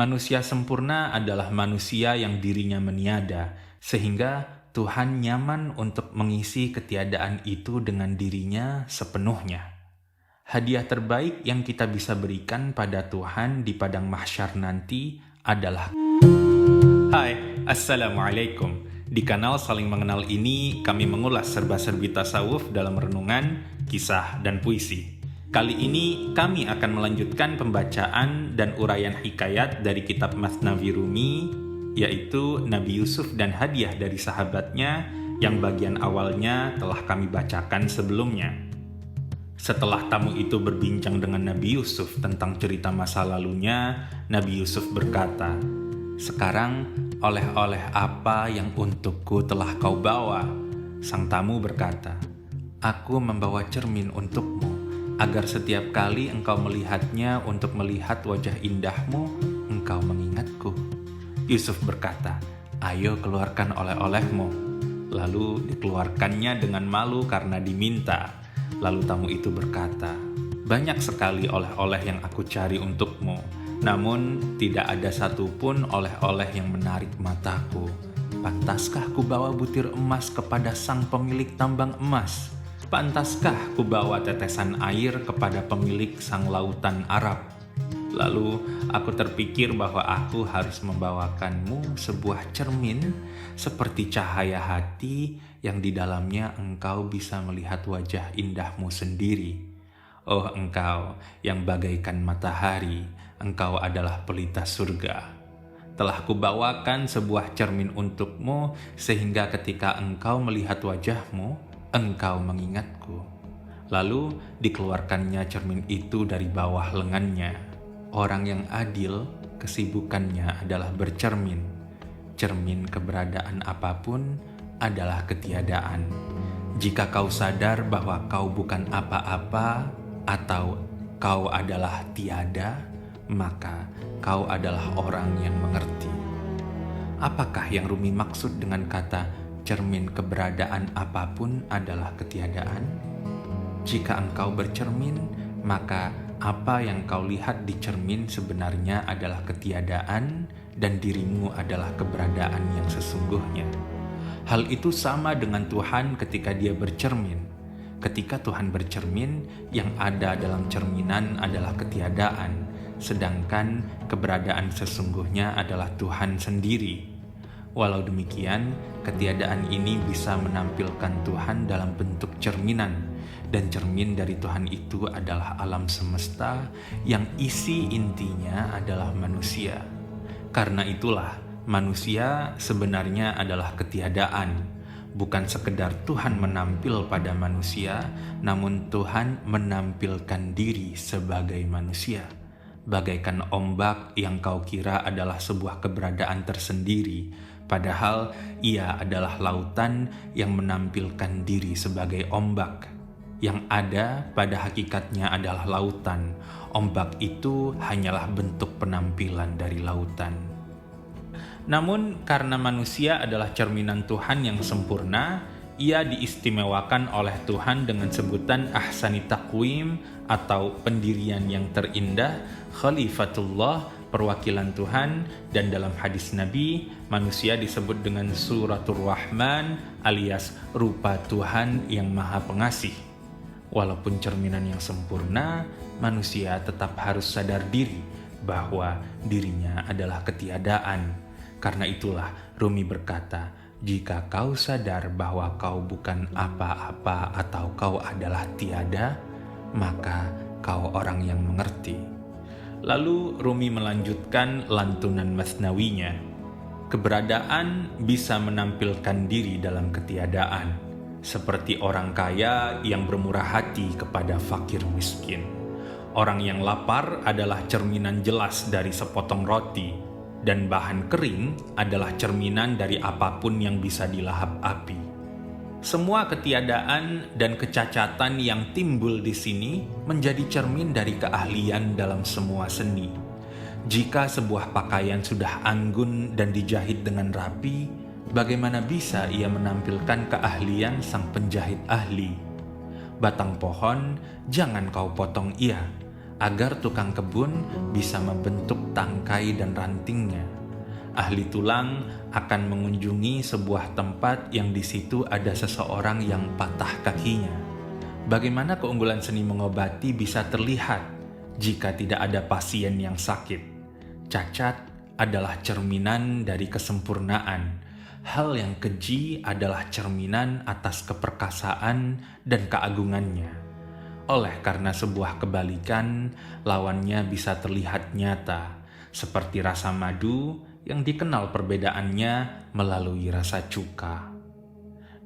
Manusia sempurna adalah manusia yang dirinya meniada, sehingga Tuhan nyaman untuk mengisi ketiadaan itu dengan dirinya sepenuhnya. Hadiah terbaik yang kita bisa berikan pada Tuhan di padang mahsyar nanti adalah Hai, Assalamualaikum. Di kanal Saling Mengenal ini, kami mengulas serba-serbi tasawuf dalam renungan, kisah, dan puisi. Kali ini, kami akan melanjutkan pembacaan dan uraian hikayat dari kitab Masnawi Rumi, yaitu Nabi Yusuf dan hadiah dari sahabatnya, yang bagian awalnya telah kami bacakan sebelumnya. Setelah tamu itu berbincang dengan Nabi Yusuf tentang cerita masa lalunya, Nabi Yusuf berkata, "Sekarang, oleh-oleh apa yang untukku telah kau bawa?" Sang tamu berkata, "Aku membawa cermin untukmu, agar setiap kali engkau melihatnya untuk melihat wajah indahmu, engkau mengingatku." Yusuf berkata, "Ayo keluarkan oleh-olehmu." Lalu dikeluarkannya dengan malu karena diminta. Lalu tamu itu berkata, "Banyak sekali oleh-oleh yang aku cari untukmu, namun tidak ada satupun oleh-oleh yang menarik mataku. Pantaskah kubawa butir emas kepada sang pemilik tambang emas? Pantaskah kubawa tetesan air kepada pemilik sang lautan Arab? Lalu aku terpikir bahwa aku harus membawakanmu sebuah cermin seperti cahaya hati yang di dalamnya engkau bisa melihat wajah indahmu sendiri. Oh engkau yang bagaikan matahari, engkau adalah pelita surga. Telah kubawakan sebuah cermin untukmu sehingga ketika engkau melihat wajahmu, engkau mengingatku." Lalu dikeluarkannya cermin itu dari bawah lengannya. Orang yang adil, kesibukannya adalah bercermin. Cermin keberadaan apapun adalah ketiadaan. Jika kau sadar bahwa kau bukan apa-apa atau kau adalah tiada, maka kau adalah orang yang mengerti. Apakah yang Rumi maksud dengan kata cermin keberadaan apapun adalah ketiadaan? Jika engkau bercermin, maka apa yang kau lihat di cermin sebenarnya adalah ketiadaan dan dirimu adalah keberadaan yang sesungguhnya. Hal itu sama dengan Tuhan ketika Dia bercermin. Ketika Tuhan bercermin, yang ada dalam cerminan adalah ketiadaan, sedangkan keberadaan sesungguhnya adalah Tuhan sendiri. Walau demikian, ketiadaan ini bisa menampilkan Tuhan dalam bentuk cerminan, dan cermin dari Tuhan itu adalah alam semesta yang isi intinya adalah manusia. Karena itulah, manusia sebenarnya adalah ketiadaan. Bukan sekedar Tuhan menampil pada manusia, namun Tuhan menampilkan diri sebagai manusia. Bagaikan ombak yang kau kira adalah sebuah keberadaan tersendiri, padahal ia adalah lautan yang menampilkan diri sebagai ombak. Yang ada pada hakikatnya adalah lautan. Ombak itu hanyalah bentuk penampilan dari lautan. Namun karena manusia adalah cerminan Tuhan yang sempurna, ia diistimewakan oleh Tuhan dengan sebutan ahsani taqwim atau pendirian yang terindah, khalifatullah, perwakilan Tuhan, dan dalam hadis Nabi, manusia disebut dengan suratul Rahman alias rupa Tuhan yang maha pengasih. Walaupun cerminan yang sempurna, manusia tetap harus sadar diri bahwa dirinya adalah ketiadaan. Karena itulah Rumi berkata, "Jika kau sadar bahwa kau bukan apa-apa atau kau adalah tiada, maka kau orang yang mengerti." Lalu Rumi melanjutkan lantunan masnawinya. Keberadaan bisa menampilkan diri dalam ketiadaan, seperti orang kaya yang bermurah hati kepada fakir miskin. Orang yang lapar adalah cerminan jelas dari sepotong roti, dan bahan kering adalah cerminan dari apapun yang bisa dilahap api. Semua ketiadaan dan kecacatan yang timbul di sini menjadi cermin dari keahlian dalam semua seni. Jika sebuah pakaian sudah anggun dan dijahit dengan rapi, bagaimana bisa ia menampilkan keahlian sang penjahit ahli? Batang pohon jangan kau potong ia, agar tukang kebun bisa membentuk tangkai dan rantingnya. Ahli tulang akan mengunjungi sebuah tempat yang di situ ada seseorang yang patah kakinya. Bagaimana keunggulan seni mengobati bisa terlihat jika tidak ada pasien yang sakit? Cacat adalah cerminan dari kesempurnaan. Hal yang keji adalah cerminan atas keperkasaan dan keagungannya. Oleh karena sebuah kebalikan, lawannya bisa terlihat nyata, seperti rasa madu yang dikenal perbedaannya melalui rasa cuka.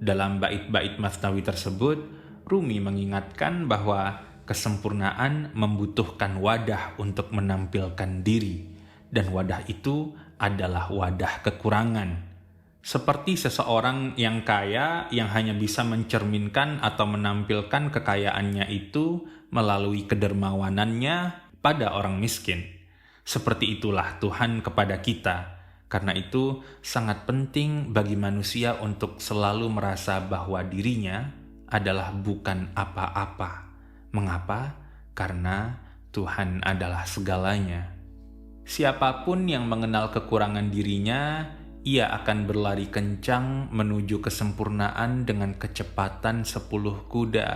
Dalam bait-bait Masnawi tersebut, Rumi mengingatkan bahwa kesempurnaan membutuhkan wadah untuk menampilkan diri, dan wadah itu adalah wadah kekurangan. Seperti seseorang yang kaya yang hanya bisa mencerminkan atau menampilkan kekayaannya itu melalui kedermawanannya pada orang miskin. Seperti itulah Tuhan kepada kita. Karena itu sangat penting bagi manusia untuk selalu merasa bahwa dirinya adalah bukan apa-apa. Mengapa? Karena Tuhan adalah segalanya. Siapapun yang mengenal kekurangan dirinya, ia akan berlari kencang menuju kesempurnaan dengan kecepatan 10 kuda.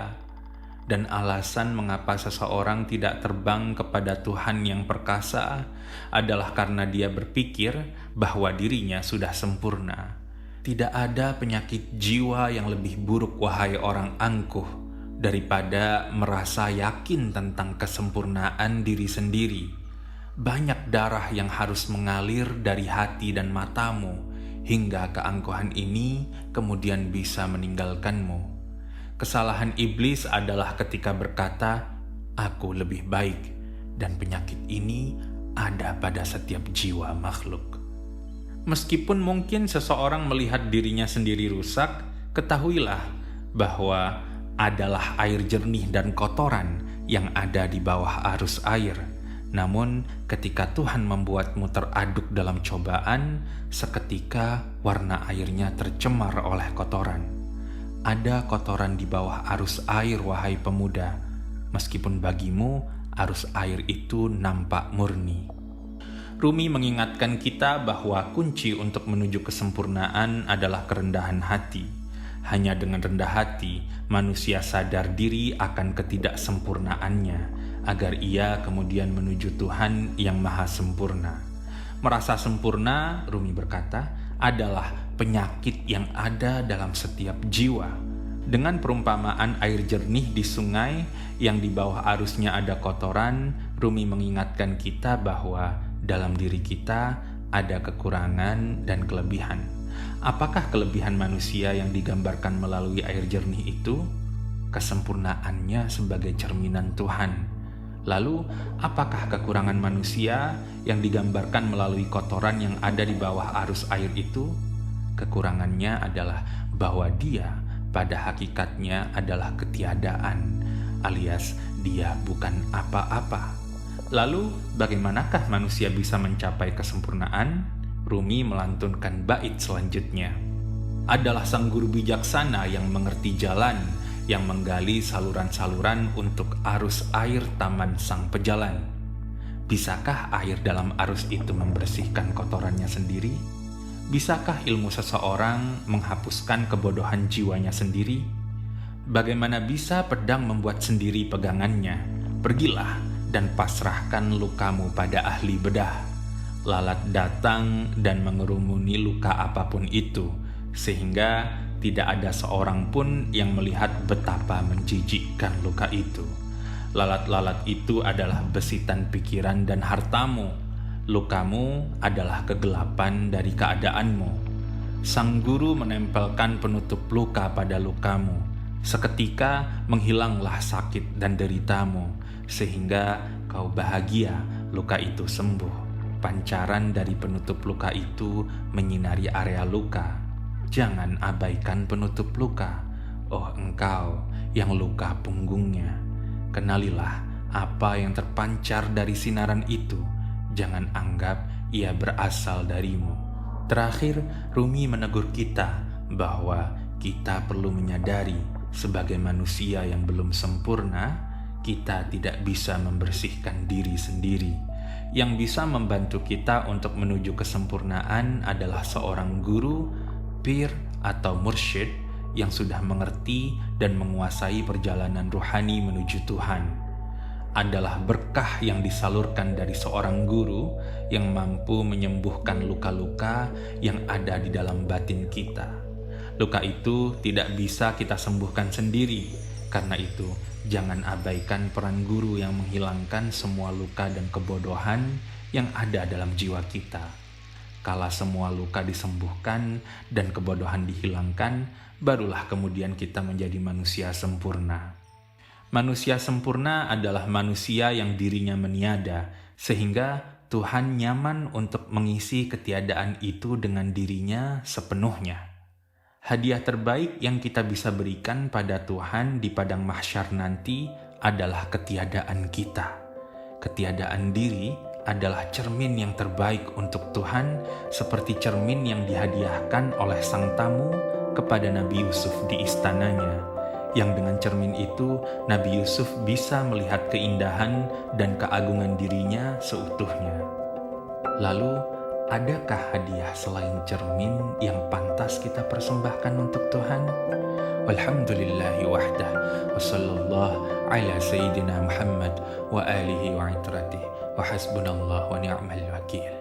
Dan alasan mengapa seseorang tidak terbang kepada Tuhan yang perkasa adalah karena dia berpikir bahwa dirinya sudah sempurna. Tidak ada penyakit jiwa yang lebih buruk, wahai orang angkuh, daripada merasa yakin tentang kesempurnaan diri sendiri. Banyak darah yang harus mengalir dari hati dan matamu, hingga keangkuhan ini kemudian bisa meninggalkanmu. Kesalahan iblis adalah ketika berkata, "Aku lebih baik," dan penyakit ini ada pada setiap jiwa makhluk. Meskipun mungkin seseorang melihat dirinya sendiri rusak, ketahuilah bahwa adalah air jernih dan kotoran yang ada di bawah arus air. Namun ketika Tuhan membuatmu teraduk dalam cobaan, seketika warna airnya tercemar oleh kotoran. Ada kotoran di bawah arus air, wahai pemuda, meskipun bagimu arus air itu nampak murni. Rumi mengingatkan kita bahwa kunci untuk menuju kesempurnaan adalah kerendahan hati. Hanya dengan rendah hati, manusia sadar diri akan ketidaksempurnaannya, agar ia kemudian menuju Tuhan yang maha sempurna. Merasa sempurna, Rumi berkata, adalah penyakit yang ada dalam setiap jiwa. Dengan perumpamaan air jernih di sungai yang di bawah arusnya ada kotoran, Rumi mengingatkan kita bahwa dalam diri kita ada kekurangan dan kelebihan. Apakah kelebihan manusia yang digambarkan melalui air jernih itu? Kesempurnaannya sebagai cerminan Tuhan. Lalu, apakah kekurangan manusia yang digambarkan melalui kotoran yang ada di bawah arus air itu? Kekurangannya adalah bahwa dia pada hakikatnya adalah ketiadaan, alias dia bukan apa-apa. Lalu, bagaimanakah manusia bisa mencapai kesempurnaan? Rumi melantunkan bait selanjutnya. Adalah sang guru bijaksana yang mengerti jalan, yang menggali saluran-saluran untuk arus air taman sang pejalan. Bisakah air dalam arus itu membersihkan kotorannya sendiri? Bisakah ilmu seseorang menghapuskan kebodohan jiwanya sendiri? Bagaimana bisa pedang membuat sendiri pegangannya? Pergilah dan pasrahkan lukamu pada ahli bedah. Lalat datang dan mengerumuni luka apapun itu, sehingga tidak ada seorang pun yang melihat betapa menjijikkan luka itu. Lalat-lalat itu adalah besitan pikiran dan hartamu. Lukamu adalah kegelapan dari keadaanmu. Sang guru menempelkan penutup luka pada lukamu. Seketika menghilanglah sakit dan deritamu, sehingga kau bahagia luka itu sembuh. Pancaran dari penutup luka itu menyinari area luka. Jangan abaikan penutup luka, oh engkau yang luka punggungnya. Kenalilah apa yang terpancar dari sinaran itu. Jangan anggap ia berasal darimu. Terakhir, Rumi menegur kita bahwa kita perlu menyadari sebagai manusia yang belum sempurna, kita tidak bisa membersihkan diri sendiri. Yang bisa membantu kita untuk menuju kesempurnaan adalah seorang guru, pir, atau mursyid yang sudah mengerti dan menguasai perjalanan ruhani menuju Tuhan. Adalah berkah yang disalurkan dari seorang guru yang mampu menyembuhkan luka-luka yang ada di dalam batin kita. Luka itu tidak bisa kita sembuhkan sendiri. Karena itu, jangan abaikan peran guru yang menghilangkan semua luka dan kebodohan yang ada dalam jiwa kita. Kala semua luka disembuhkan dan kebodohan dihilangkan, barulah kemudian kita menjadi manusia sempurna. Manusia sempurna adalah manusia yang dirinya meniada, sehingga Tuhan nyaman untuk mengisi ketiadaan itu dengan dirinya sepenuhnya. Hadiah terbaik yang kita bisa berikan pada Tuhan di padang mahsyar nanti adalah ketiadaan kita. Ketiadaan diri adalah cermin yang terbaik untuk Tuhan, seperti cermin yang dihadiahkan oleh sang tamu kepada Nabi Yusuf di istananya. Yang dengan cermin itu, Nabi Yusuf bisa melihat keindahan dan keagungan dirinya seutuhnya. Lalu, adakah hadiah selain cermin yang pantas kita persembahkan untuk Tuhan? Walhamdulillahi wahdah, wa sallallahu ala sayyidina Muhammad wa alihi wa itratih, wa hasbunallah wa ni'mal wakil.